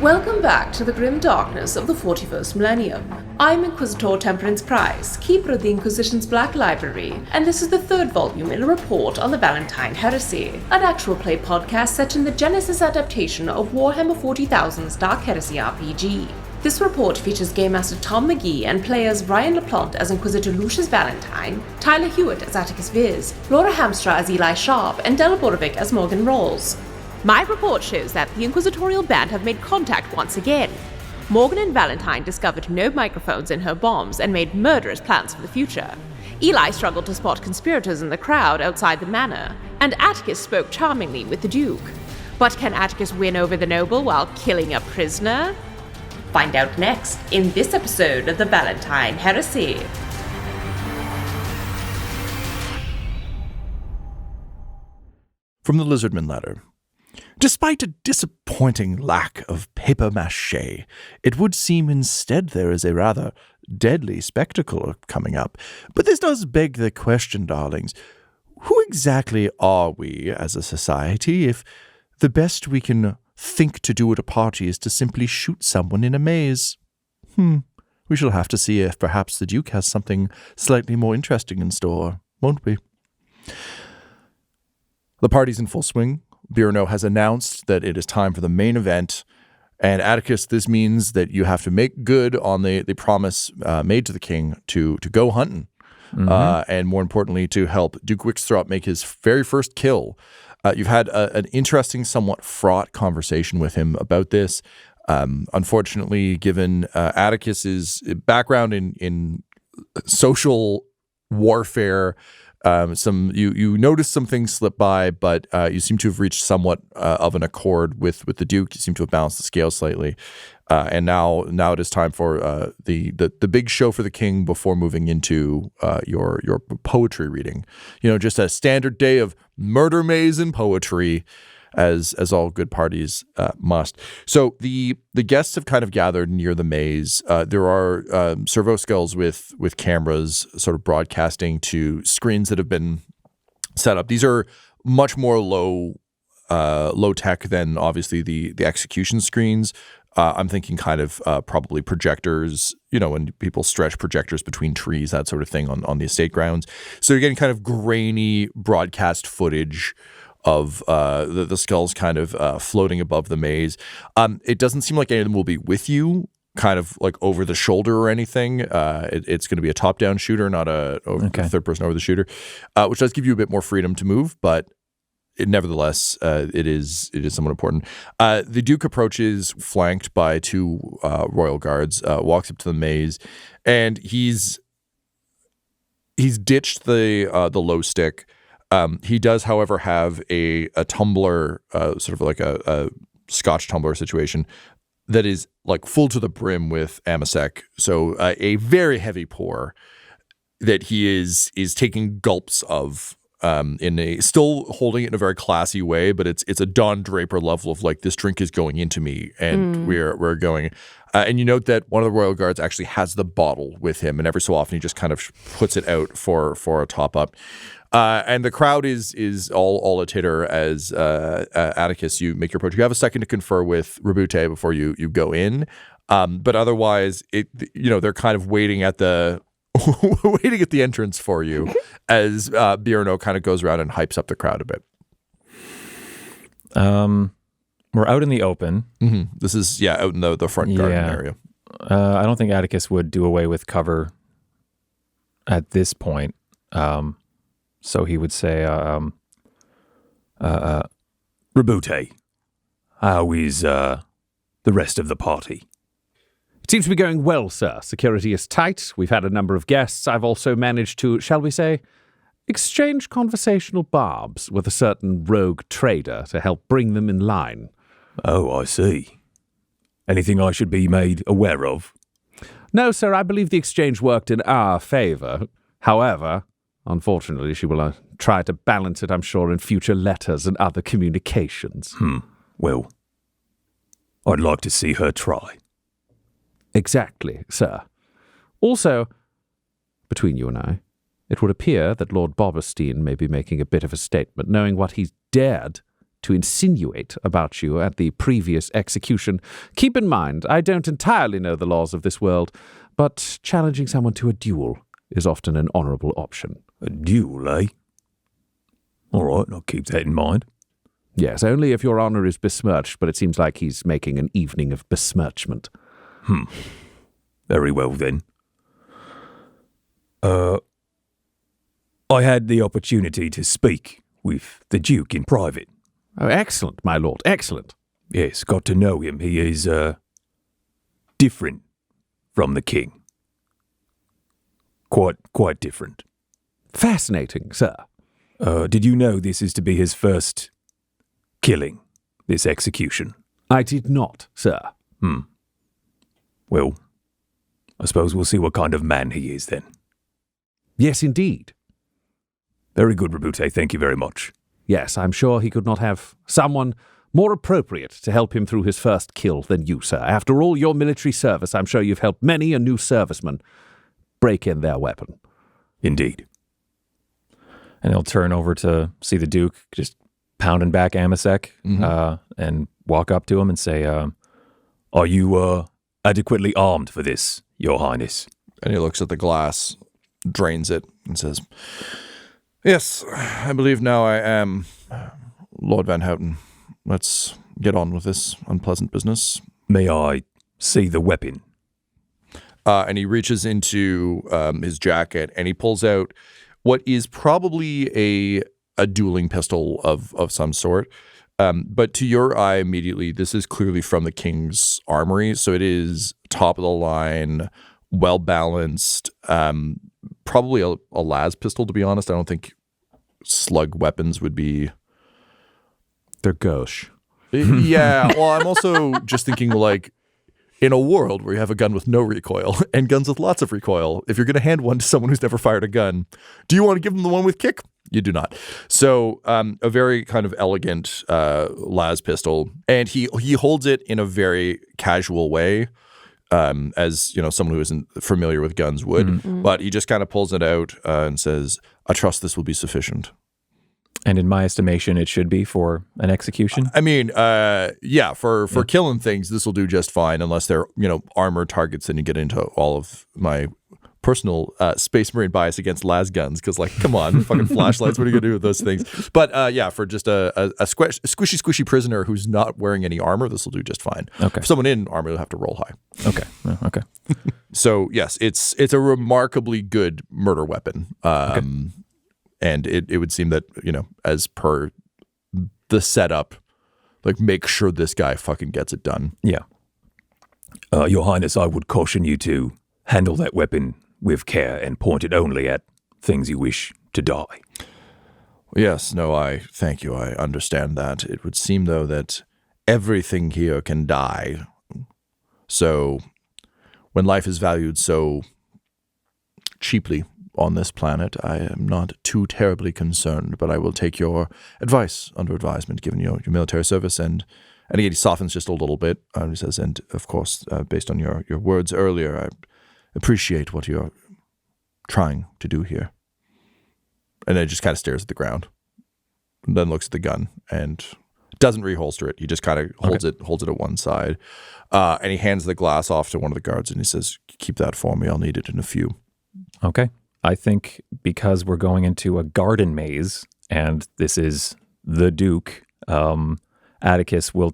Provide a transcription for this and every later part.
Welcome back to the grim darkness of the 41st millennium. I'm Inquisitor Temperance Price, keeper of the Inquisition's Black Library, and this is the third volume in a report on the Valentyne Heresy, an actual play podcast set in the Genesis adaptation of Warhammer 40,000's Dark Heresy RPG. This report features Game Master Tom McGee and players Ryan LaPlante as Inquisitor Lucius Valentyne, Tyler Hewitt as Attikus Viz, Laura Hamstra as Eli Sharp, and Della Borovic as Morgan Rawls. My report shows that the Inquisitorial band have made contact once again. Morgan and Valentyne discovered no microphones in her bombs and made murderous plans for the future. Eli struggled to spot conspirators in the crowd outside the manor, and Attikus spoke charmingly with the Duke. But can Attikus win over the noble while killing a prisoner? Find out next in this episode of the Valentyne Heresy. From the Lizardman Letter. Despite a disappointing lack of papier-mâché, it would seem instead there is a rather deadly spectacle coming up. But this does beg the question, darlings, who exactly are we as a society if the best we can think to do at a party is to simply shoot someone in a maze? We shall have to see if perhaps the Duke has something slightly more interesting in store, won't we? The party's in full swing. Birno has announced that it is time for the main event, and Attikus, this means that you have to make good on the promise made to the king to go hunting, and more importantly, to help Duke Wixthrop make his very first kill. You've had an interesting, somewhat fraught conversation with him about this. Unfortunately, given Atticus's background in social warfare, you notice some things slip by, but you seem to have reached somewhat of an accord with the Duke. You seem to have balanced the scale slightly, and now it is time for the big show for the king before moving into your poetry reading. You know, just a standard day of murder maze and poetry, as all good parties must. So the guests have kind of gathered near the maze. There are servo skulls with cameras sort of broadcasting to screens that have been set up. These are much more low tech than obviously the execution screens. I'm thinking kind of probably projectors, you know, when people stretch projectors between trees, that sort of thing on the estate grounds. So you're getting kind of grainy broadcast footage of the skulls kind of floating above the maze. It doesn't seem like any of them will be with you, kind of like over the shoulder or anything. It's going to be a top-down shooter, not a third person over the shooter, which does give you a bit more freedom to move, but nevertheless, it is somewhat important. The Duke approaches, flanked by two royal guards, walks up to the maze, and he's ditched the low stick. He does, however, have a tumbler, sort of like a Scotch tumbler situation that is like full to the brim with Amasek. So a very heavy pour that he is taking gulps of, still holding it in a very classy way, but it's a Don Draper level of like, this drink is going into me and we're going. And you note that one of the royal guards actually has the bottle with him, and every so often he just kind of puts it out for a top up. And the crowd is all a titter as Attikus, you make your approach. You have a second to confer with Rabute before you go in, but otherwise, they're kind of waiting at the entrance for you as Birno kind of goes around and hypes up the crowd a bit. We're out in the open. Mm-hmm. This is out in the front garden area. I don't think Attikus would do away with cover at this point. So he would say, Rabute, how is the rest of the party? It seems to be going well, sir. Security is tight. We've had a number of guests. I've also managed to, shall we say, exchange conversational barbs with a certain rogue trader to help bring them in line. Oh, I see. Anything I should be made aware of? No, sir, I believe the exchange worked in our favor. However, unfortunately, she will try to balance it, I'm sure, in future letters and other communications. Well, I'd like to see her try. Exactly, sir. Also, between you and I, it would appear that Lord Boberstein may be making a bit of a statement, knowing what he's dared to insinuate about you at the previous execution. Keep in mind, I don't entirely know the laws of this world, but challenging someone to a duel is often an honourable option. A duel, eh? All right, I'll keep that in mind. Yes, only if your honour is besmirched, but it seems like he's making an evening of besmirchment. Very well, then. I had the opportunity to speak with the Duke in private. Oh, excellent, my lord, excellent. Yes, got to know him. He is, different from the king. Quite different. Fascinating, sir. Did you know this is to be his first killing, this execution? I did not, sir. Well, I suppose we'll see what kind of man he is then. Yes, indeed. Very good, Rabute. Thank you very much. Yes, I'm sure he could not have someone more appropriate to help him through his first kill than you, sir. After all your military service, I'm sure you've helped many a new serviceman break in their weapon. Indeed. And he'll turn over to see the Duke just pounding back Amasek and walk up to him and say, Are you adequately armed for this, Your Highness? And he looks at the glass, drains it, and says, "Yes, I believe now I am, Lord Van Houten. Let's get on with this unpleasant business." May I see the weapon? And he reaches into his jacket and he pulls out what is probably a dueling pistol of some sort. But to your eye immediately, this is clearly from the king's armory. So it is top of the line, well balanced, probably a las pistol, to be honest. I don't think slug weapons would be. They're gauche. Yeah. Well, I'm also just thinking like, in a world where you have a gun with no recoil and guns with lots of recoil, if you're going to hand one to someone who's never fired a gun, do you want to give them the one with kick? You do not. So a very kind of elegant las pistol, and he holds it in a very casual way, as you know, someone who isn't familiar with guns would. But he just kind of pulls it out and says, "I trust this will be sufficient." and in my estimation, it should be for an execution. I mean, yeah, for killing things, this will do just fine, unless they're, you know, armored targets, and you get into all of my personal Space Marine bias against las guns, because, like, come on, fucking flashlights, what are you gonna do with those things? But yeah, for just a squishy prisoner who's not wearing any armor, this will do just fine. Okay. For someone in armor, they'll have to roll high. Okay. Okay. So yes, it's a remarkably good murder weapon. And it would seem that, you know, as per the setup, like, make sure this guy fucking gets it done. Yeah. Your Highness, I would caution you to handle that weapon with care and point it only at things you wish to die. Yes, no, I thank you. I understand that. It would seem, though, that everything here can die. So when life is valued so cheaply on this planet, I am not too terribly concerned, but I will take your advice under advisement, given your military service. And again, he softens just a little bit. He says, and of course, based on your words earlier, I appreciate what you're trying to do here. And then he just kind of stares at the ground, and then looks at the gun and doesn't reholster it. He just kind of holds it at one side. And he hands the glass off to one of the guards, and he says, keep that for me. I'll need it in a few. Okay. I think because we're going into a garden maze and this is the Duke, Attikus will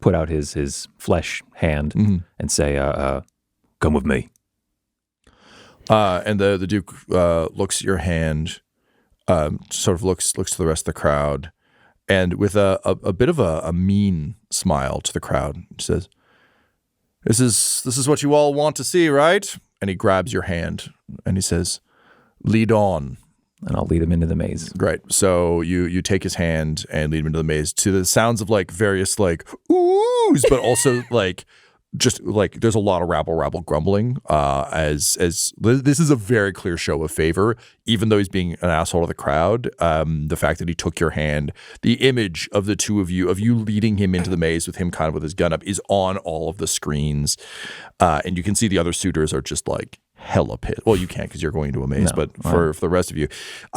put out his flesh hand and say, come with me. And the Duke looks at your hand, sort of looks to the rest of the crowd, and with a bit of a mean smile to the crowd, says, This is what you all want to see, right? And he grabs your hand and he says, lead on. And I'll lead him into the maze. Great. So you take his hand and lead him into the maze to the sounds of, like, various, like, oohs, but also, like, just, like, there's a lot of rabble grumbling, as this is a very clear show of favor, even though he's being an asshole to the crowd. The fact that he took your hand, the image of the two of you leading him into the maze with him kind of with his gun up, is on all of the screens. And you can see the other suitors are just, like, hella pissed. Well, you can't because you're going into a maze, No, but for the rest of you,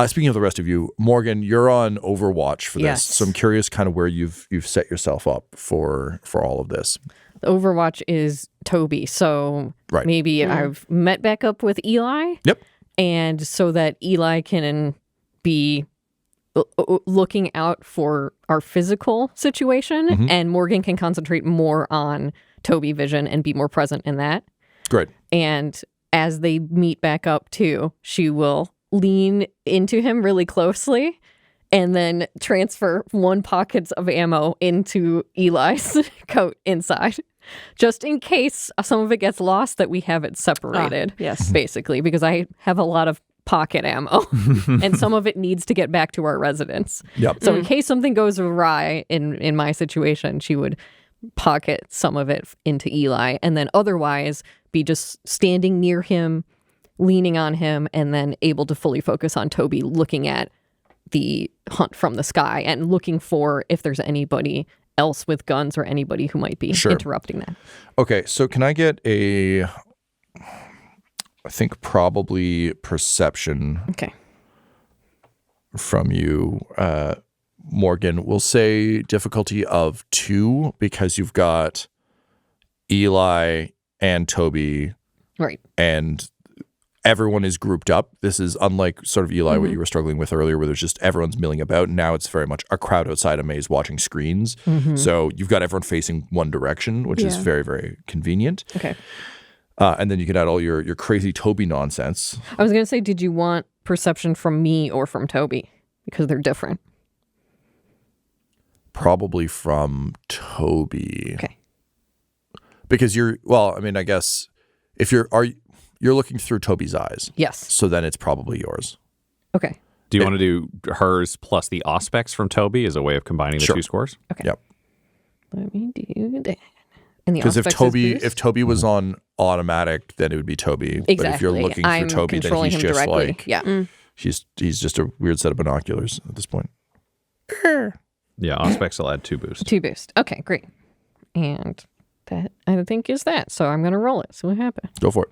speaking of the rest of you, Morgan, you're on Overwatch for this. Yes. So I'm curious kind of where you've set yourself up for all of this. Overwatch is Toby, so Right. maybe I've met back up with Eli. Yep. And so that Eli can be looking out for our physical situation, and Morgan can concentrate more on Toby vision and be more present in that. Great. And as they meet back up too, she will lean into him really closely and then transfer one pocket of ammo into Eli's coat inside, just in case some of it gets lost, that we have it separated. yes. Basically, because I have a lot of pocket ammo and some of it needs to get back to our residence. Yep. So in case something goes awry in my situation, she would pocket some of it into Eli and then otherwise be just standing near him, leaning on him, and then able to fully focus on Toby, looking at the hunt from the sky and looking for if there's anybody else with guns or anybody who might be interrupting that. Okay, so can I get I think probably perception Okay. from you, Morgan. We'll say difficulty of 2 because you've got Eli and Toby, Right. and everyone is grouped up. This is unlike sort of Eli, what you were struggling with earlier, where there's just everyone's milling about. Now it's very much a crowd outside a maze watching screens. So you've got everyone facing one direction, which is very, very convenient. Okay. And then you can add all your crazy Toby nonsense. I was going to say, did you want perception from me or from Toby? Because they're different. Probably from Toby. Okay. Because I guess if you're looking through Toby's eyes. Yes. So then it's probably yours. Okay. Do you want to do hers plus the auspex from Toby as a way of combining the Sure. two scores? Okay. Yep. Let me do that. And the Because if Auspex is boost? Toby was on automatic, then it would be Toby. Exactly. But if you're looking for I'm Toby, then controlling he's him just directly. like Yeah. he's just a weird set of binoculars at this point. Yeah, auspex will add 2 boost. 2 boost. Okay, great. And that, I think, is that. So I'm going to roll it. See what happens. Go for it.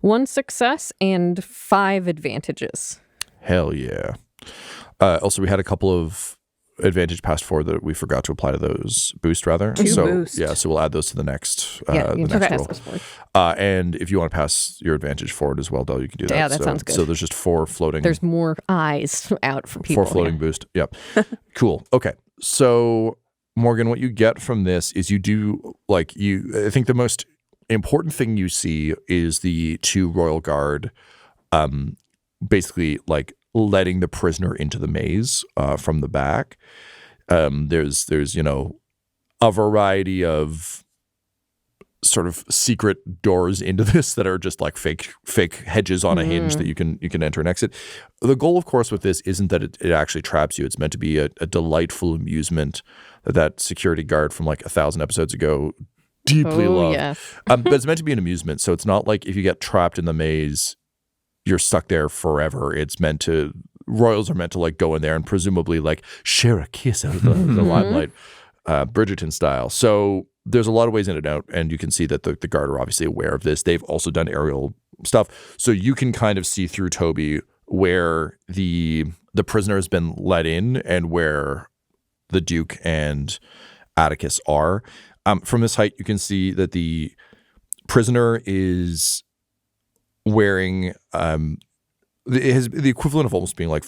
1 success and 5 advantages. Hell yeah. Also, we had a couple of advantage past 4 that we forgot to apply to those boost rather. So boost. yeah, so we'll add those to the next Yeah, you the can next pass roll. those forward. And if you want to pass your advantage forward as well, Del, you can do that. Yeah, that sounds good. So there's just 4 floating. There's more eyes out for people. 4 floating boost. Yep. Cool. Okay. So Morgan, what you get from this is I think the most important thing you see is the 2 Royal Guard basically like letting the prisoner into the maze from the back. There's a variety of sort of secret doors into this that are just like fake hedges on a hinge that you can enter and exit. The goal, of course, with this isn't that it actually traps you. It's meant to be a delightful amusement that security guard from like 1,000 episodes ago deeply loved. Yes. But it's meant to be an amusement. So it's not like if you get trapped in the maze, you're stuck there forever. Royals are meant to like go in there and presumably like share a kiss out of the limelight, Bridgerton style. So there's a lot of ways in and out, and you can see that the guard are obviously aware of this. They've also done aerial stuff. So you can kind of see through Toby where the prisoner has been let in and where the Duke and Attikus are. From this height, you can see that the prisoner is wearing the equivalent of almost being like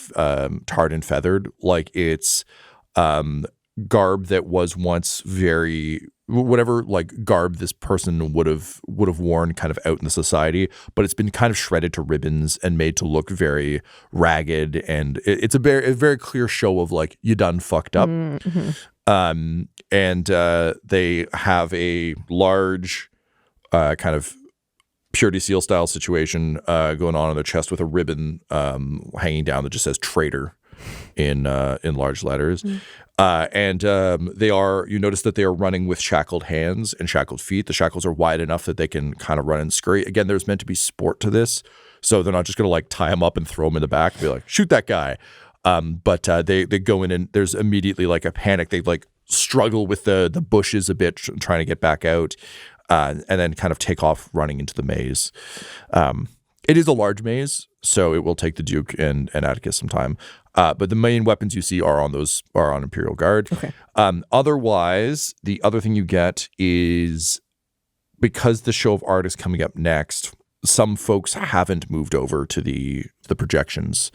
tarred and feathered, like it's garb that was once whatever like garb this person would have worn kind of out in the society, but it's been kind of shredded to ribbons and made to look very ragged, and it's a very clear show of like you done fucked up. And they have a large kind of purity seal style situation going on their chest with a ribbon hanging down that just says traitor in large letters. And you notice that they are running with shackled hands and shackled feet. The shackles are wide enough that they can kind of run and scurry. Again, there's meant to be sport to this, so they're not just going to like tie him up and throw him in the back and be like, shoot that guy. But they go in and there's immediately like a panic. They like struggle with the bushes a bit trying to get back out. and then kind of take off running into the maze. It is a large maze, so it will take the Duke and Attikus some time. But the main weapons you see are on Imperial Guard. Okay. Otherwise, the other thing you get is, because the show of art is coming up next, some folks haven't moved over to the projections.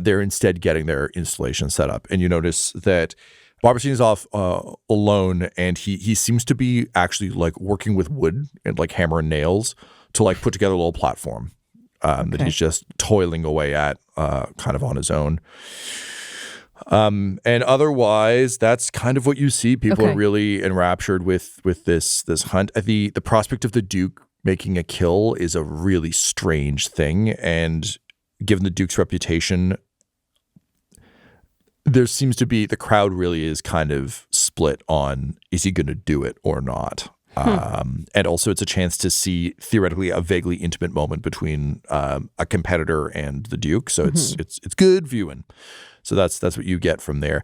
They're instead getting their installation set up. And you notice that Barberstein is off alone, and he seems to be actually like working with wood and like hammer and nails to like put together a little platform that he's just toiling away at kind of on his own. And otherwise, that's kind of what you see. People are really enraptured with this hunt. The prospect of the Duke making a kill is a really strange thing, and given the Duke's reputation, there seems to be, the crowd really is kind of split on, is he going to do it or not? And also it's a chance to see theoretically a vaguely intimate moment between a competitor and the Duke. So it's good viewing. So that's what you get from there.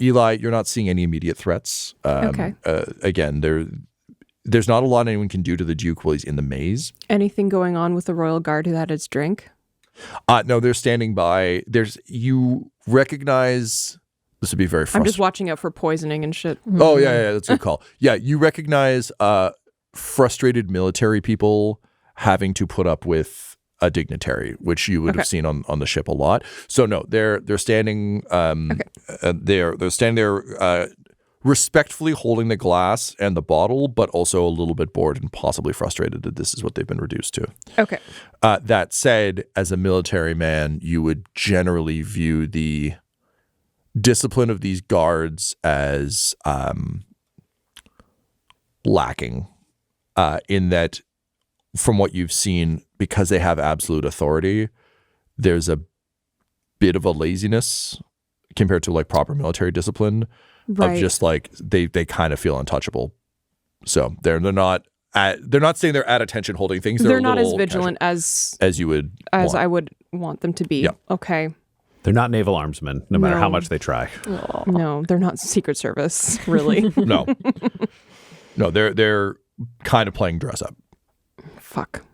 Eli, you're not seeing any immediate threats. Again, there's not a lot anyone can do to the Duke while he's in the maze. Anything going on with the royal guard who had its drink? No, they're standing by. You recognize, this would be very frustrating. I'm just watching out for poisoning and shit. Oh, yeah, that's a good call. Yeah, you recognize frustrated military people having to put up with a dignitary, which you would have seen on the ship a lot. So no, they're standing. They're standing there, respectfully holding the glass and the bottle, but also a little bit bored and possibly frustrated that this is what they've been reduced to. Okay. That said, as a military man, you would generally view the discipline of these guards as lacking, in that, from what you've seen, because they have absolute authority, there's a bit of a laziness compared to like proper military discipline. Of just like they kind of feel untouchable, so they're not saying they're at attention holding things. They're not as vigilant as you would I would want them to be. Yeah. Okay. They're not naval armsmen, no matter how much they try. No, they're not Secret Service, really. no, they're kind of playing dress up. Fuck.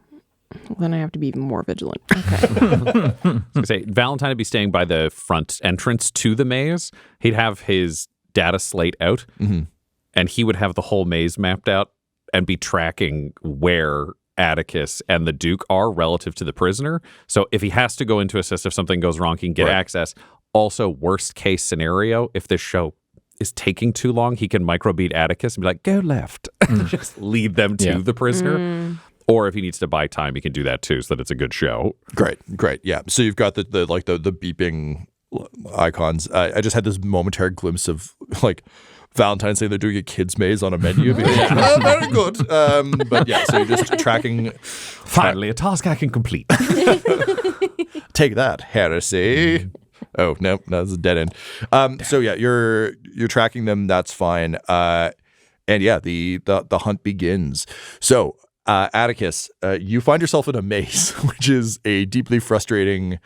Well, then I have to be even more vigilant. Okay. I was gonna say, Valentyne would be staying by the front entrance to the maze. He'd have his data slate out, and he would have the whole maze mapped out and be tracking where Attikus and the Duke are relative to the prisoner. So if he has to go into assist, if something goes wrong, he can get access. Also, worst case scenario, if this show is taking too long, he can microbeat Attikus and be like, go left. Just lead them to the prisoner. Or if he needs to buy time, he can do that too, so that it's a good show. Great. Yeah. So you've got the beeping icons. I just had this momentary glimpse of like Valentyne saying they're doing a kids maze on a menu. Very good. But yeah, so you're just tracking. Finally, a task I can complete. Take that, Heresy. Oh no, that's a dead end. So yeah, you're tracking them. That's fine. And yeah, the hunt begins. So Attikus, you find yourself in a maze, which is a deeply frustrating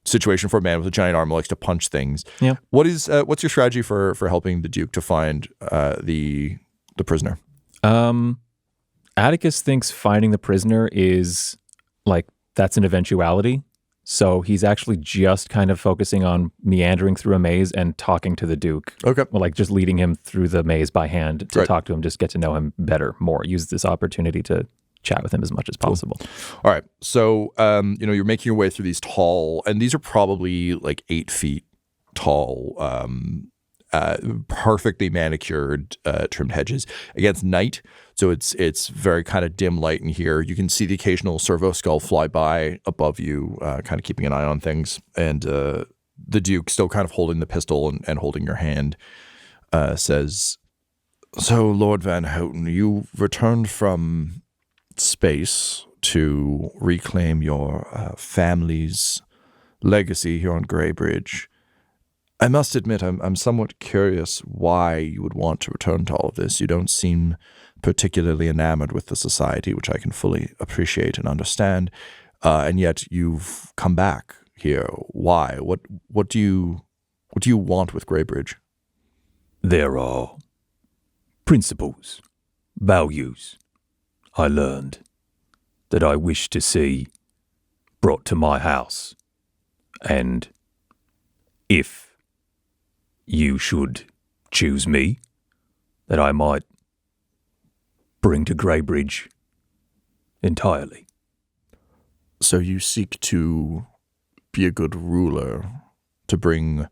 situation for a man with a giant arm who likes to punch things. Yeah. What's your strategy for helping the Duke to find the prisoner? Attikus thinks finding the prisoner is like, that's an eventuality. So he's actually just kind of focusing on meandering through a maze and talking to the Duke. Okay. Well, like just leading him through the maze by hand to talk to him, just get to know him better, more. Use this opportunity to chat with him as much as possible. All right. So, you're making your way through these tall, and these are probably like 8 feet tall, perfectly manicured, trimmed hedges against night. So it's very kind of dim light in here. You can see the occasional servo skull fly by above you, kind of keeping an eye on things. And the Duke, still kind of holding the pistol and holding your hand, says, "So, Lord Van Houten, you returned from space to reclaim your family's legacy here on Greybridge. I must admit, I'm somewhat curious why you would want to return to all of this. You don't seem particularly enamored with the society, which I can fully appreciate and understand, and yet you've come back here. Why? What do you want with Greybridge?" There are principles, values, I learned that I wish to see brought to my house, and if you should choose me, that I might bring to Greybridge entirely. So you seek to be a good ruler, to bring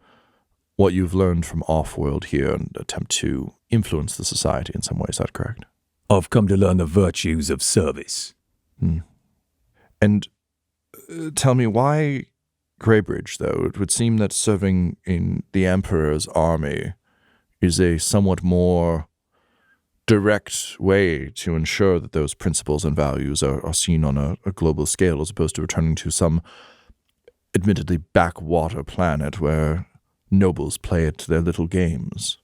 what you've learned from off-world here and attempt to influence the society in some way. Is that correct? I've come to learn the virtues of service. And tell me, why Greybridge, though? It would seem that serving in the Emperor's army is a somewhat more direct way to ensure that those principles and values are seen on a global scale, as opposed to returning to some admittedly backwater planet where nobles play at their little games.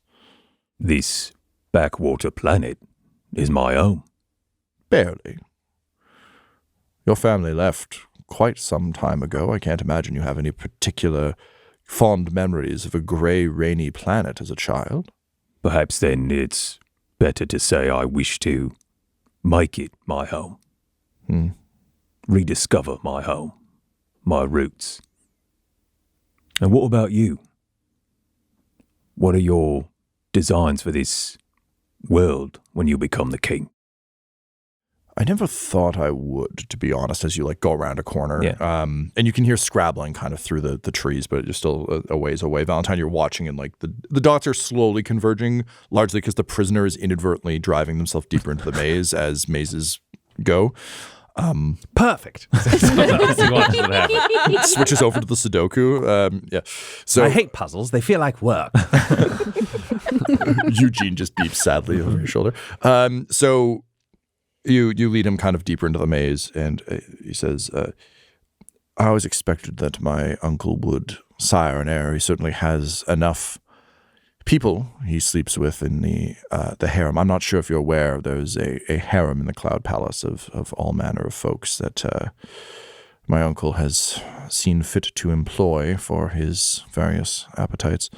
This backwater planet is my home. Barely. Your family left quite some time ago. I can't imagine you have any particular fond memories of a gray, rainy planet as a child. Perhaps then it's better to say I wish to make it my home. Rediscover my home, my roots. And what about you? What are your designs for this world when you become the king? I never thought I would, to be honest, as you go around a corner. Yeah. And you can hear scrabbling kind of through the trees, but you're still a ways away. Valentyne, you're watching, and the dots are slowly converging, largely because the prisoner is inadvertently driving themselves deeper into the maze as mazes go. Perfect. Switches over to the Sudoku. Yeah. So I hate puzzles. They feel like work. Eugene just beeps sadly over your shoulder. So you lead him kind of deeper into the maze, and he says, I always expected that my uncle would sire an heir. He certainly has enough people he sleeps with in the harem. I'm not sure if you're aware, there's a harem in the Cloud Palace of all manner of folks that my uncle has seen fit to employ for his various appetites.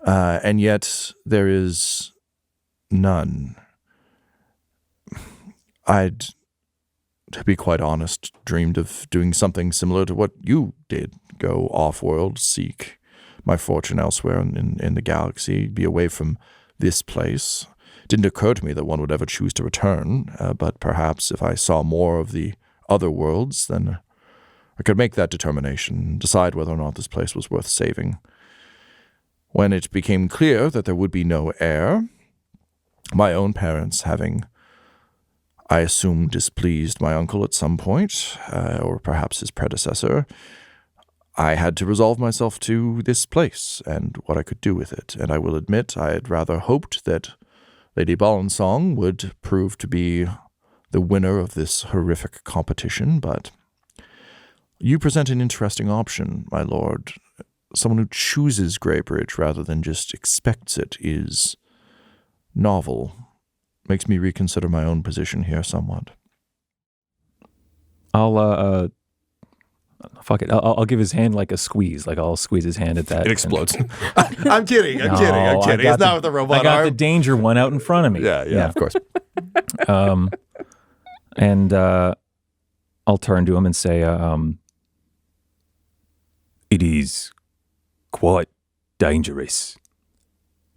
And yet there is none. I'd, to be quite honest, dreamed of doing something similar to what you did. Go off-world, seek my fortune elsewhere in the galaxy, be away from this place. It didn't occur to me that one would ever choose to return, but perhaps if I saw more of the other worlds, then I could make that determination, decide whether or not this place was worth saving. When it became clear that there would be no heir, my own parents having, I assume, displeased my uncle at some point, or perhaps his predecessor, I had to resolve myself to this place and what I could do with it. And I will admit I had rather hoped that Lady Balensong would prove to be the winner of this horrific competition, but you present an interesting option, my lord. Someone who chooses Greybridge rather than just expects it is novel. Makes me reconsider my own position here somewhat. I'll fuck it. I'll give his hand a squeeze. I'll squeeze his hand at that. It explodes. I'm kidding. I'm kidding. It's not with the robot I got arm. the danger one out in front of me. Yeah, of course. And I'll turn to him and say, It is quite dangerous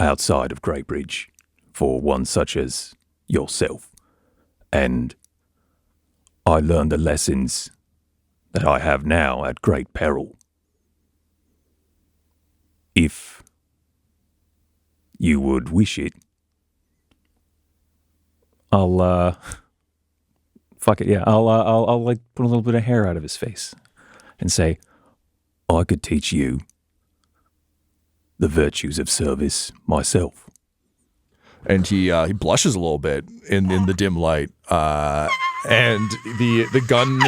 outside of Greybridge for one such as yourself. And I learned the lessons that I have now at great peril. If you would wish it, I'll fuck it. Yeah, I'll put a little bit of hair out of his face and say, I could teach you the virtues of service myself. And he blushes a little bit in the dim light, and the gun.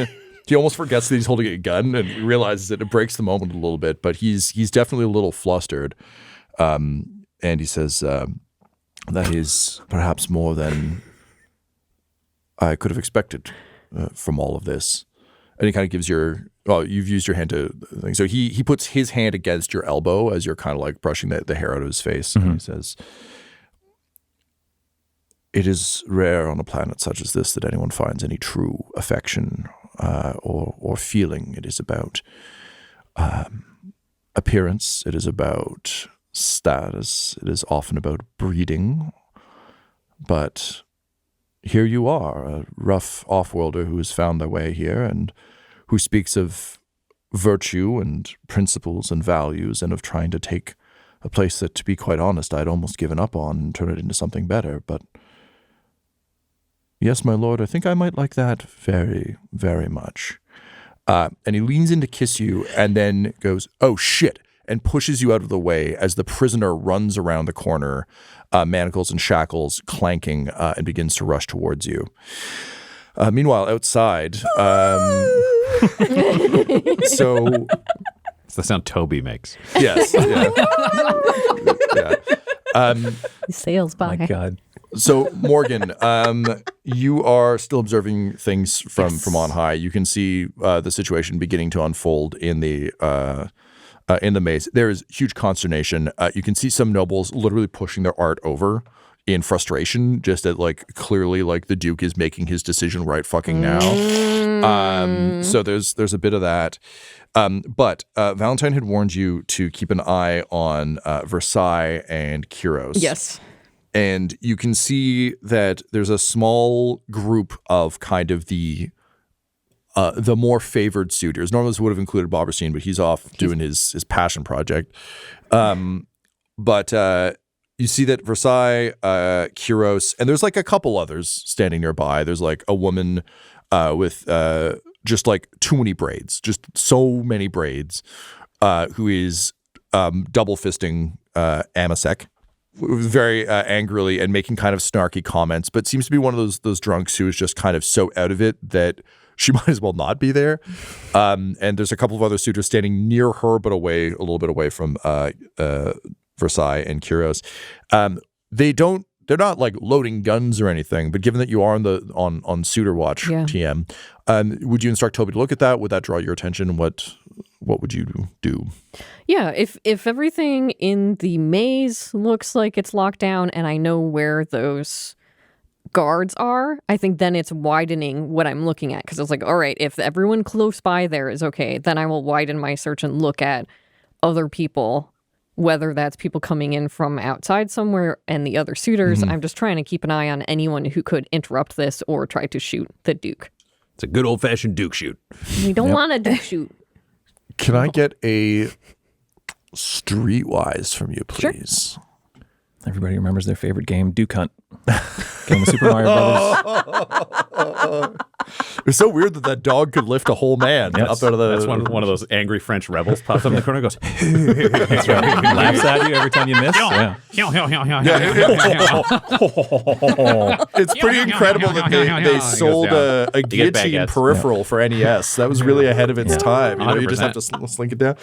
He almost forgets that he's holding a gun and realizes that it breaks the moment a little bit. But he's definitely a little flustered, and he says, "That is perhaps more than I could have expected from all of this." And he kind of gives you've used your hand to thing. So he puts his hand against your elbow as you're kind of brushing the hair out of his face, and he says, it is rare on a planet such as this that anyone finds any true affection or feeling. It is about appearance. It is about status. It is often about breeding. But here you are, a rough off-worlder who has found their way here and who speaks of virtue and principles and values and of trying to take a place that, to be quite honest, I'd almost given up on and turn it into something better. But yes, my lord, I think I might like that very, very much. And he leans in to kiss you and then goes, "Oh, shit," and pushes you out of the way as the prisoner runs around the corner, manacles and shackles clanking, and begins to rush towards you. Meanwhile, outside, so... It's the sound Toby makes. Yes. Yeah. Sails by. My God. So, Morgan, you are still observing things from on high. You can see the situation beginning to unfold in the maze. There is huge consternation. You can see some nobles literally pushing their art over in frustration, just that, like, clearly, like, the Duke is making his decision right fucking now. So there's a bit of that. But Valentyne had warned you to keep an eye on Versailles and Kyros. Yes. And you can see that there's a small group of kind of the more favored suitors. Normally this would have included Boberstein, but he's off doing his passion project. But you see that Versailles, Kyros, and there's like a couple others standing nearby. There's like a woman with just like too many braids, just so many braids, who is double fisting Amasek very angrily and making kind of snarky comments, but seems to be one of those drunks who is just kind of so out of it that she might as well not be there. And there's a couple of other suitors standing near her, but a little bit away from Versailles and Kyros. They're not like loading guns or anything, but given that you are on suitor watch, TM, would you instruct Toby to look at that? Would that draw your attention? What would you do? Yeah, if everything in the maze looks like it's locked down and I know where those guards are, I think then it's widening what I'm looking at, because it's like, all right, if everyone close by there is okay, then I will widen my search and look at other people, whether that's people coming in from outside somewhere and the other suitors. I'm just trying to keep an eye on anyone who could interrupt this or try to shoot the Duke. It's a good old-fashioned Duke shoot. We don't want a Duke shoot. Can I get a streetwise from you, please? Sure. Everybody remembers their favorite game, Duke Hunt. Game of Super Mario Brothers. It was so weird that dog could lift a whole man up out of the... That's one of those angry French rebels pops up in the corner and goes... That's right. He laughs at you every time you miss. Yeah. It's pretty incredible that they sold a guillotine peripheral for NES. That was really ahead of its time. You know, you just have to slink it down.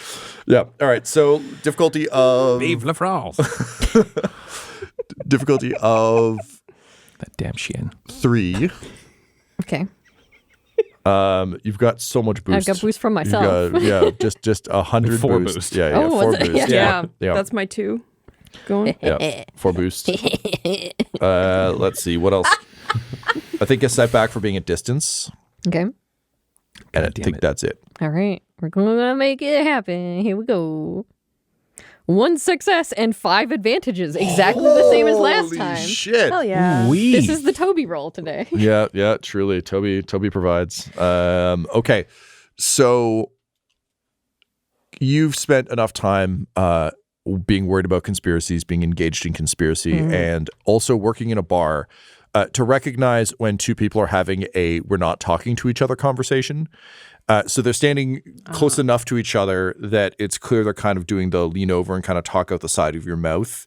Yeah. All right. So difficulty of... Vive la France. Difficulty of... That damn Sheehan. 3. Okay. You've got so much boost. I've got boost from myself. Just 100 4 boost. boost. Yeah, 4 boost. Yeah. That's my 2 going. Yeah, 4 boost. Let's see, what else? I think a setback for being at distance. Okay. And I think that's it. All right. We're going to make it happen. Here we go. 1 success and 5 advantages. Exactly the same as last time. Holy shit. Hell yeah. This is the Toby roll today. Yeah, truly. Toby provides. Okay. So you've spent enough time being worried about conspiracies, being engaged in conspiracy, and also working in a bar to recognize when two people are having a we're not talking to each other conversation. So they're standing close enough to each other that it's clear they're kind of doing the lean over and kind of talk out the side of your mouth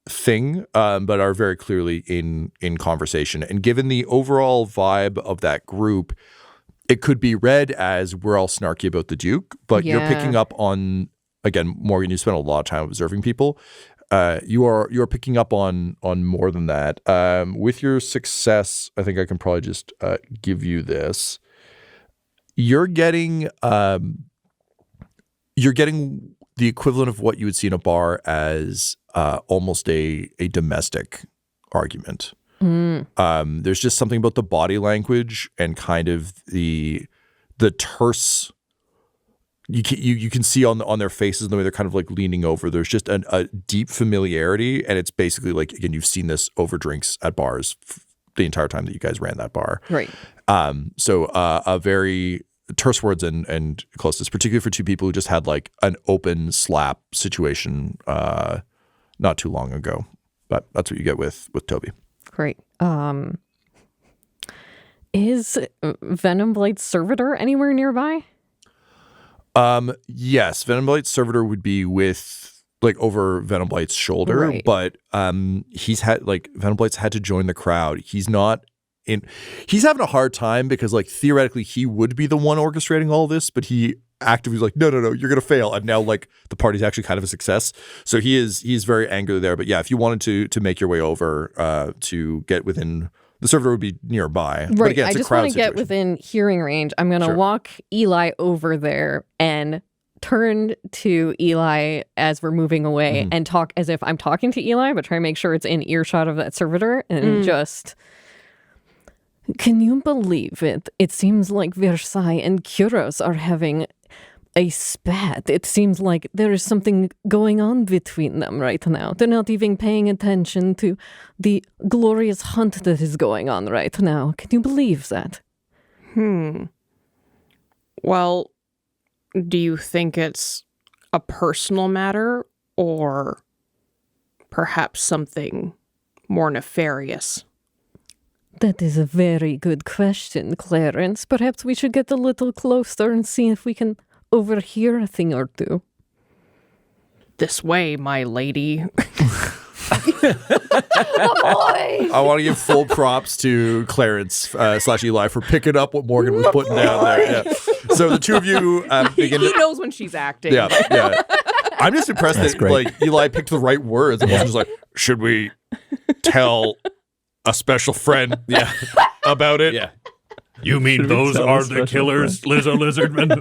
thing, but are very clearly in conversation. And given the overall vibe of that group, it could be read as we're all snarky about the Duke, but you're picking up on, again, Morgan, you spent a lot of time observing people. You're picking up on more than that. With your success, I think I can probably just give you this. You're getting the equivalent of what you would see in a bar as almost a domestic argument. There's just something about the body language and kind of the terse. You can see on their faces the way they're kind of like leaning over. There's just a deep familiarity, and it's basically like, again, you've seen this over drinks at bars the entire time that you guys ran that bar. Right. So a very terse words and closeness, particularly for two people who just had like an open slap situation not too long ago. But that's what you get with Toby. Great. Is Venomblight's servitor anywhere nearby? Yes, Venomblight's servitor would be with like over Venomblight's shoulder, Right. but he's had like Venomblight's had to join the crowd. He's not in. He's having a hard time because like theoretically he would be the one orchestrating all this, but he actively is like, no, you're gonna fail. And now like the party's actually kind of a success. So he's very angry there. But yeah, if you wanted to make your way over to get within. The server would be nearby. Right. But again, I it's just a crowd want to get situation. within hearing range. I'm going to Sure. walk Eli over there and turn to Eli as we're moving away and talk as if I'm talking to Eli, but try to make sure it's in earshot of that servitor and just... Can you believe it? It seems like Versailles and Kuros are having a spat. It seems like there is something going on between them right now. They're not even paying attention to the glorious hunt that is going on right now. Can you believe that? Well, do you think it's a personal matter or perhaps something more nefarious? That is a very good question, Clarence. Perhaps we should get a little closer and see if we can overhear a thing or two. This way, my lady. I want to give full props to Clarence / Eli for picking up what Morgan was putting down there. Yeah. So the two of you begin He to... knows when she's acting. Yeah. I'm just impressed that great. like Eli picked the right words. And wasn't just like, should we tell a special friend about it? Yeah. You mean those are the killers, Lizzo Lizardman?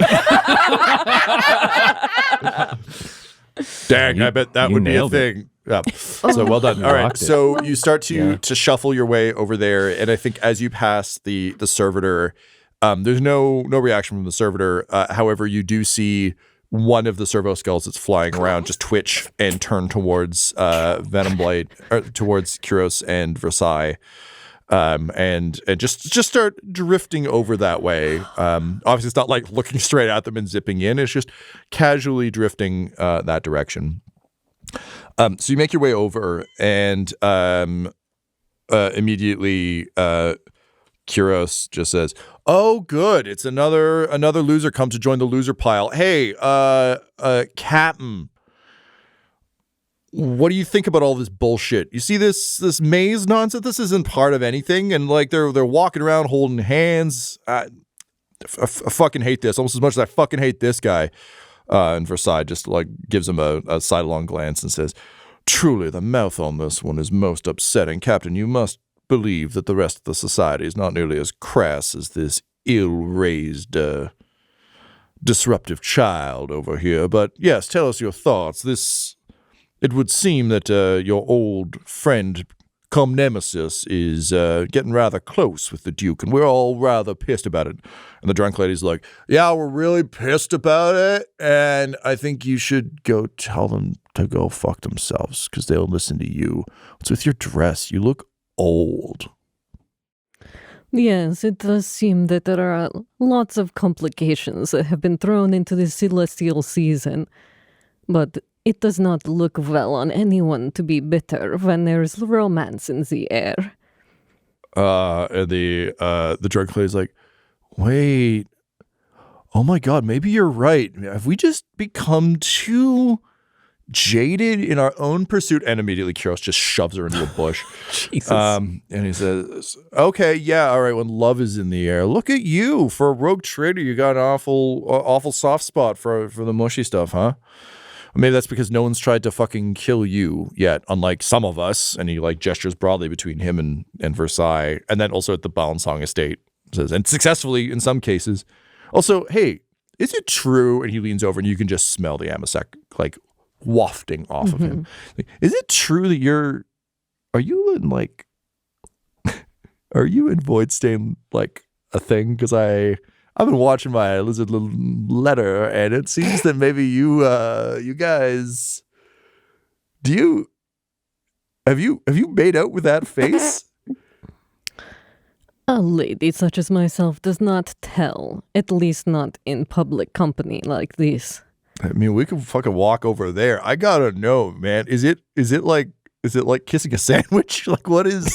Dang, I bet that you would be a nailed it. thing. Yeah. So well done. All right. rocked it. So you start to shuffle your way over there, and I think as you pass the servitor, there's no reaction from the servitor. However, you do see one of the servo skulls that's flying around just twitch and turn towards Venomblight, or towards Kuros and Versailles. And just start drifting over that way. Obviously, it's not like looking straight at them and zipping in. It's just casually drifting that direction. So you make your way over, and immediately Kuros just says, "Oh, good! It's another loser come to join the loser pile. Hey, Captain." What do you think about all this bullshit? You see this maze nonsense? This isn't part of anything, and like they're walking around holding hands. I fucking hate this almost as much as I fucking hate this guy. And Versailles just like gives him a sidelong glance and says, "Truly, the mouth on this one is most upsetting, Captain. You must believe that the rest of the society is not nearly as crass as this ill-raised, disruptive child over here. But yes, tell us your thoughts. It would seem that your old friend, cum nemesis, is getting rather close with the Duke, and we're all rather pissed about it." And the drunk lady's like, "Yeah, we're really pissed about it, and I think you should go tell them to go fuck themselves, because they'll listen to you. What's with your dress? You look old." Yes, it does seem that there are lots of complications that have been thrown into this celestial season, but it does not look well on anyone to be bitter when there's romance in the air. And the drunk lady's like, "Wait, oh my God, maybe you're right. Have we just become too jaded in our own pursuit?" And immediately Kuros just shoves her into a bush. Jesus. And he says, "Okay, yeah, all right, when love is in the air. Look at you. For a rogue trader, you got an awful soft spot for the mushy stuff, huh? Maybe that's because no one's tried to fucking kill you yet, unlike some of us." And he like gestures broadly between him and Versailles, and then also at the Balansong estate, says, "And successfully in some cases. Also, hey, is it true?" And he leans over, and you can just smell the Amasek like wafting off of him. Like, "Is it true that you're are you in like, are you in Voidstain like a thing? Because I've been watching my lizard little letter, and it seems that maybe you guys, have you made out with that face? A lady such as myself does not tell, at least not in public company like this. I mean, we can fucking walk over there. I gotta know, man. Is it like kissing a sandwich? Like, what is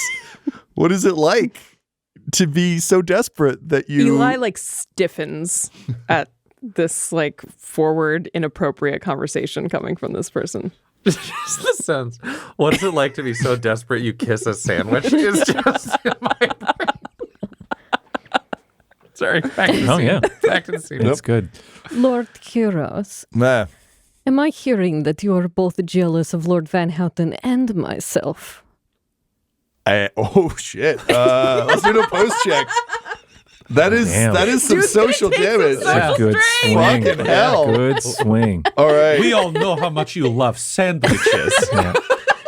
it like to be so desperate that you? Eli like stiffens at this like forward inappropriate conversation coming from this person. Just the sense. What is it like to be so desperate you kiss a sandwich? Is just in my brain. Sorry. Back to the scene. Back to the scene. It's good. Lord Kyros, Nah. am I hearing that you are both jealous of Lord Van Houten and myself? Oh shit. Let's do a post check. That is some social damage. That's a good swing. Fucking hell. Good swing. All right. We all know how much you love sandwiches. Yeah.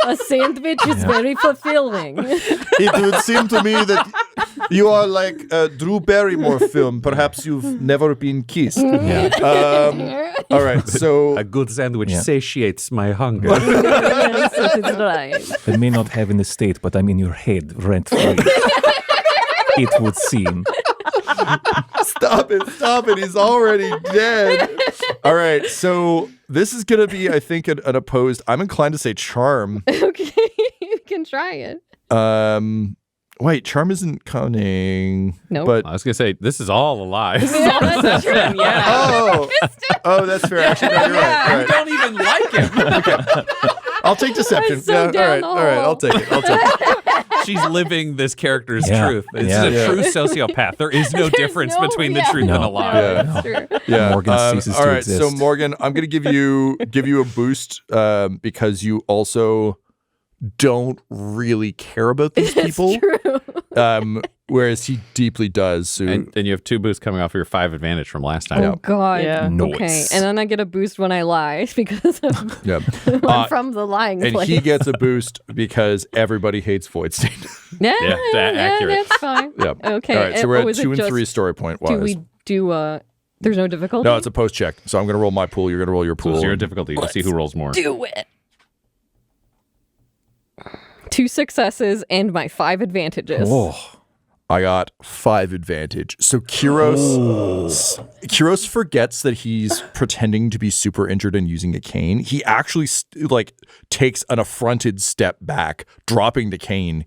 A sandwich is very fulfilling. It would seem to me that you are like a Drew Barrymore film. Perhaps you've never been kissed. Yeah. All right. So A good sandwich satiates my hunger. Yes, that is right. I may not have in the state, but I'm in your head rent free. It would seem. Stop it. He's already dead. All right. So this is going to be, I think, an opposed. I'm inclined to say charm. Okay, you can try it. Wait, charm isn't cunning. Nope. But I was going to say, this is all a lie. Yeah, that's true. Yeah. oh, that's fair. Actually, no, you're right. All You right. don't even like him. I'll take deception. I'm so down the all right. hole. I'll take it. She's living this character's Yeah. truth. This Yeah. is a true sociopath. There is no difference between the truth and a lie. Yeah. That's true. Yeah. Morgan ceases all to right. exist. So Morgan, I'm going to give you a boost because you also don't really care about these people. True. Whereas he deeply does. So And you have 2 boosts coming off your 5 advantage from last time. Oh God. Yeah. Okay. Nice. And then I get a boost when I lie because of, yeah. I'm from the lying And place. he gets a boost because everybody hates Voidstain. yeah, accurate. that's fine. Yeah. Okay. All right. So we're Oh, at is it 2 and just- 3 story point Do wise. we do there's no difficulty? No, it's a post check. So I'm going to roll my pool. You're going to roll your pool. So 0 difficulty to see who rolls more. do it. 2 successes and my 5 advantages. Oh, I got 5 advantage. So Kyros forgets that he's pretending to be super injured and using a cane. He actually takes an affronted step back, dropping the cane.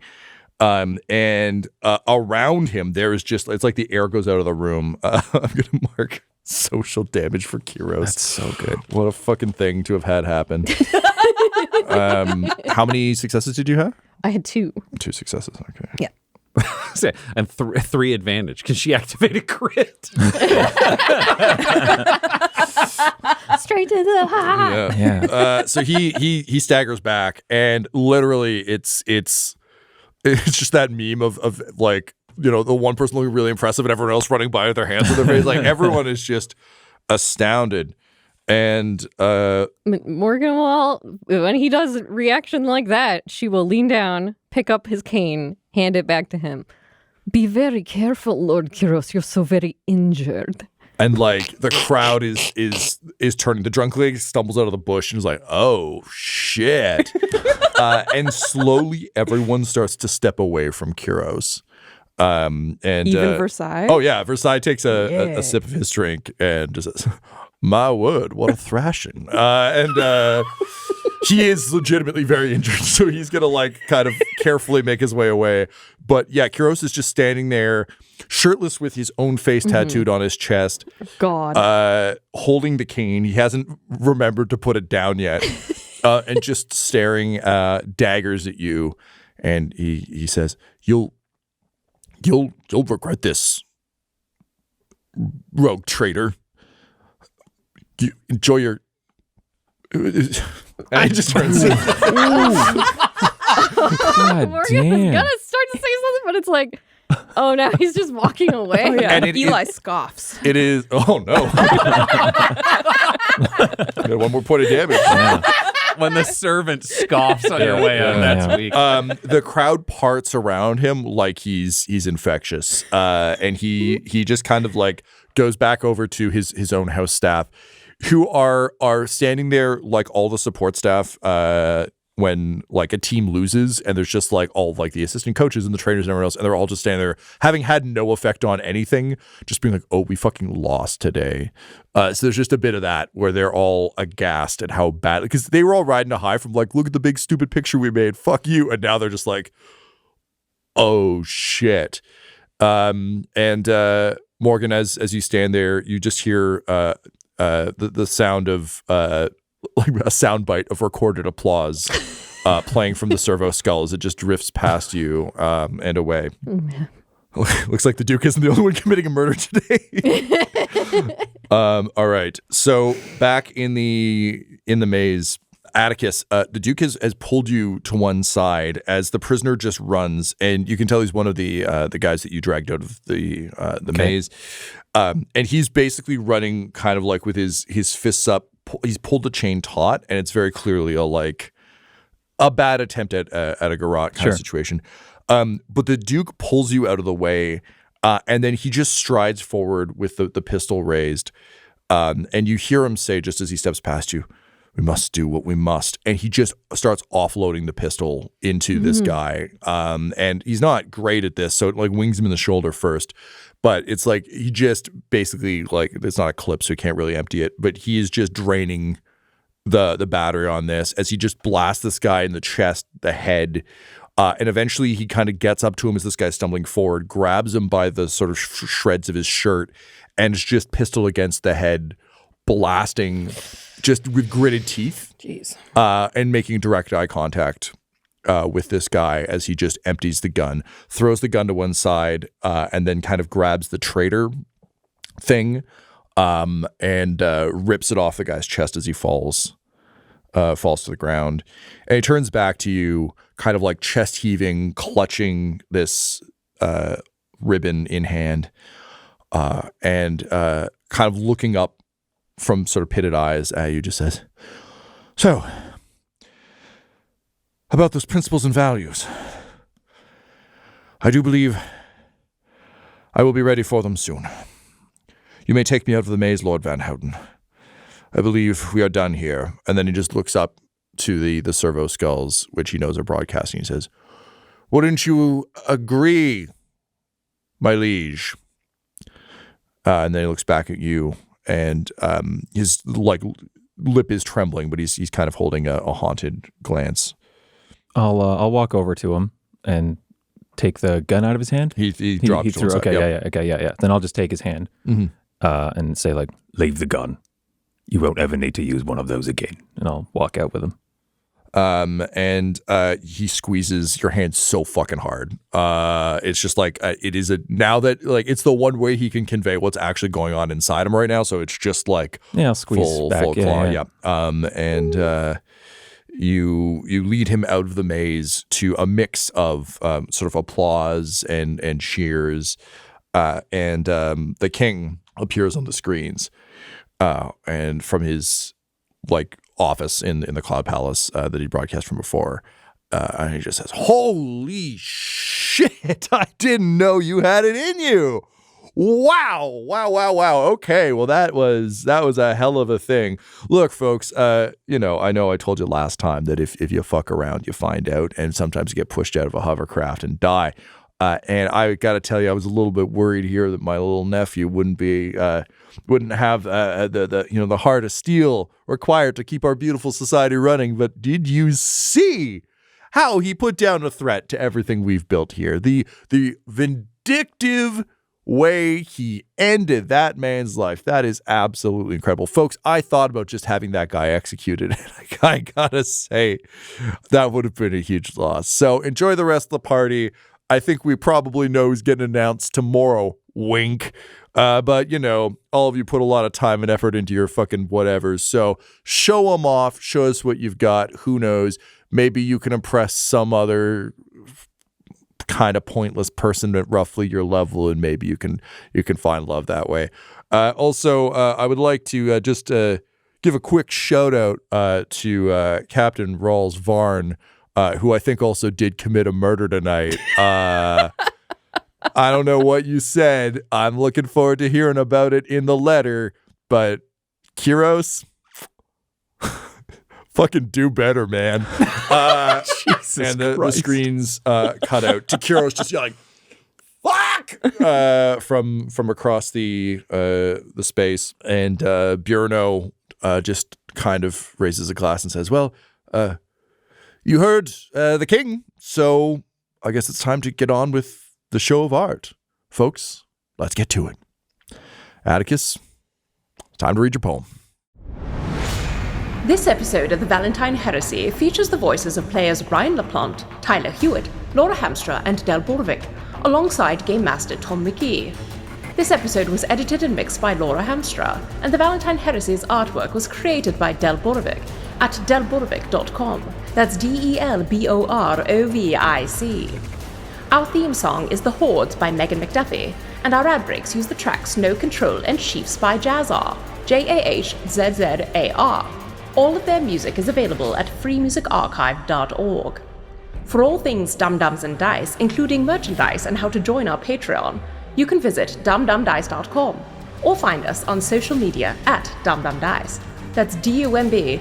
And around him, there is just, it's like the air goes out of the room. I'm going to mark social damage for Kyros. That's so good. What a fucking thing to have had happen. How many successes did you have? I had 2. 2 successes. Okay. Yeah. And 3 advantage because she activated crit. Straight to the heart. Yeah. So he staggers back, and literally it's just that meme of like, you know, the one person looking really impressive and everyone else running by with their hands on their face. Like everyone is just astounded. And Morgan will, when he does a reaction like that, she will lean down, pick up his cane, hand it back to him. Be very careful, Lord Kyros. You're so very injured. and like the crowd is turning. The drunk lady stumbles out of the bush and is like, "Oh shit!" And slowly everyone starts to step away from Kyros. And Even Versailles? Oh yeah, Versailles takes a sip of his drink and just says, "My word, what a thrashing!" And he is legitimately very injured, so he's gonna like kind of carefully make his way away. But yeah, Kyros is just standing there, shirtless, with his own face tattooed on his chest, God, holding the cane. He hasn't remembered to put it down yet, and just staring daggers at you. And he says, "You'll regret this, rogue traitor. You enjoy your." And I just turns. God Morgan was damn. gonna start to say something, but it's like, oh no, he's just walking away. oh yeah, And Eli scoffs. It is. Oh no! Got one more point of damage. when the servant scoffs on your way out. That's weak. The crowd parts around him like he's infectious, and he just kind of like goes back over to his own house staff, who are standing there like all the support staff when like a team loses, and there's just like all like the assistant coaches and the trainers and everyone else, and they're all just standing there having had no effect on anything, just being like, oh, we fucking lost today. So there's just a bit of that where they're all aghast at how bad, because they were all riding a high from like, look at the big stupid picture we made, fuck you, and now they're just like, oh shit. And Morgan, as you stand there, you just hear the sound of like a soundbite of recorded applause playing from the servo skull as it just drifts past you and away. Looks like the Duke isn't the only one committing a murder today. All right. So back in the maze, Attikus, the Duke has pulled you to one side as the prisoner just runs, and you can tell he's one of the guys that you dragged out of the maze. And he's basically running kind of like with his fists up. He's pulled the chain taut, and it's very clearly a bad attempt at a garrote kind of situation. But the Duke pulls you out of the way, and then he just strides forward with the pistol raised. And you hear him say, just as he steps past you, "We must do what we must." And he just starts offloading the pistol into this guy. And he's not great at this, so it like wings him in the shoulder first. But it's like he just basically, like, it's not a clip, so he can't really empty it. But he is just draining the battery on this as he just blasts this guy in the chest, the head. And eventually he kind of gets up to him as this guy's stumbling forward, grabs him by the sort of shreds of his shirt, and is just pistol against the head, blasting just with gritted teeth. Jeez. And making direct eye contact with this guy as he just empties the gun, throws the gun to one side, and then kind of grabs the traitor thing and rips it off the guy's chest as he falls to the ground. And he turns back to you, kind of like chest heaving, clutching this ribbon in hand, and kind of looking up from sort of pitted eyes at you, just says, "So, about those principles and values, I do believe I will be ready for them soon. You may take me out of the maze, Lord Van Houten. I believe we are done here." And then he just looks up to the servo skulls, which he knows are broadcasting. He says, "Wouldn't you agree, my liege?" And then he looks back at you, and his like lip is trembling, but he's kind of holding a haunted glance. I'll walk over to him and take the gun out of his hand. He drops it. Okay, yeah. Then I'll just take his hand and say, like, "Leave the gun. You won't ever need to use one of those again." And I'll walk out with him. And he squeezes your hand so fucking hard. It's just like it is now that like it's the one way he can convey what's actually going on inside him right now. So it's just like I'll squeeze full back. claw. Yeah. And you lead him out of the maze to a mix of sort of applause and cheers, and the king appears on the screens, and from his like office in the Cloud Palace that he broadcast from before, and he just says, "Holy shit! I didn't know you had it in you. Wow. Okay, well that was a hell of a thing. Look, folks, I know I told you last time that if you fuck around, you find out, and sometimes you get pushed out of a hovercraft and die. And I got to tell you, I was a little bit worried here that my little nephew wouldn't have the heart of steel required to keep our beautiful society running. But did you see how he put down a threat to everything we've built here? The vindictive way he ended that man's life. That is absolutely incredible. Folks, I thought about just having that guy executed, and I gotta say, that would have been a huge loss. So enjoy the rest of the party. I think we probably know who's getting announced tomorrow. Wink. But, all of you put a lot of time and effort into your fucking whatevers. So show them off. Show us what you've got. Who knows? Maybe you can impress some other kind of pointless person at roughly your level, and maybe you can find love that way. Also, I would like to just give a quick shout out to Captain Rawls Varn, who I think also did commit a murder tonight. I don't know what you said. I'm looking forward to hearing about it in the letter, but Kyros, fucking do better, man. Jesus and the Christ. screens cut out to Kyros just yelling, "Fuck!" from across the space, and Bjorno just kind of raises a glass and says, "Well, you heard the king, so I guess it's time to get on with the show of art, folks. Let's get to it. Attikus, time to read your poem." This episode of the Valentyne Heresy features the voices of players Brian LaPlante, Tyler Hewitt, Laura Hamstra, and Del Borovic, alongside Game Master Tom McGee. This episode was edited and mixed by Laura Hamstra, and the Valentyne Heresy's artwork was created by Del Borovic at delborovic.com. That's DELBOROVIC. Our theme song is The Hordes by Megan McDuffie, and our ad breaks use the tracks No Control and Chiefs by Jazzar, JAHZZAR. All of their music is available at freemusicarchive.org. For all things Dum Dums and Dice, including merchandise and how to join our Patreon, you can visit dumdumdice.com or find us on social media at dumdumdice. That's DUMBDICE.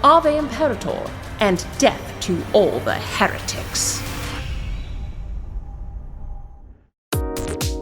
Ave Imperator, and death to all the heretics.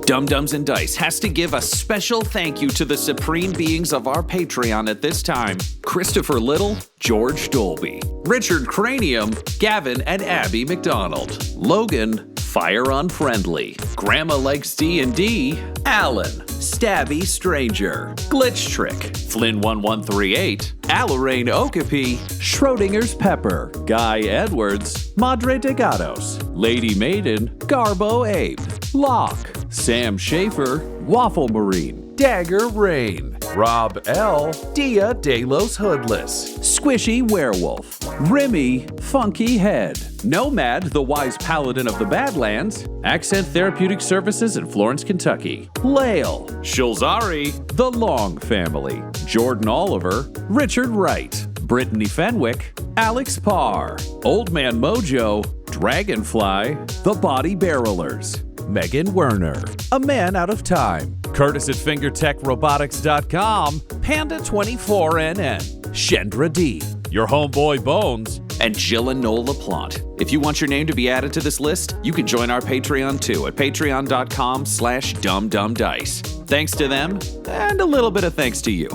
Dum Dums and Dice has to give a special thank you to the supreme beings of our Patreon at this time: Christopher Little, George Dolby, Richard Cranium, Gavin and Abby McDonald, Logan, Fire Unfriendly, Grandma Likes D&D, Alan, Stabby Stranger, Glitch Trick, Flynn1138, Alarain Okapi, Schrodinger's Pepper, Guy Edwards, Madre de Gatos, Lady Maiden, Garbo Ape, Locke, Sam Schaefer, Waffle Marine, Dagger Rain, Rob L, Dia De Los Hoodless, Squishy Werewolf, Remy Funky Head, Nomad, the Wise Paladin of the Badlands, Accent Therapeutic Services in Florence, Kentucky, Lael, Shulzari, The Long Family, Jordan Oliver, Richard Wright, Brittany Fenwick, Alex Parr, Old Man Mojo, Dragonfly, The Body Barrelers, Megan Werner, A Man Out of Time, Curtis at FingerTechRobotics.com, Panda24NN, Shendra D, Your Homeboy Bones, and Jill and Noel LaPlante. If you want your name to be added to this list, you can join our Patreon too at patreon.com/dumdumdice. Thanks to them, and a little bit of thanks to you.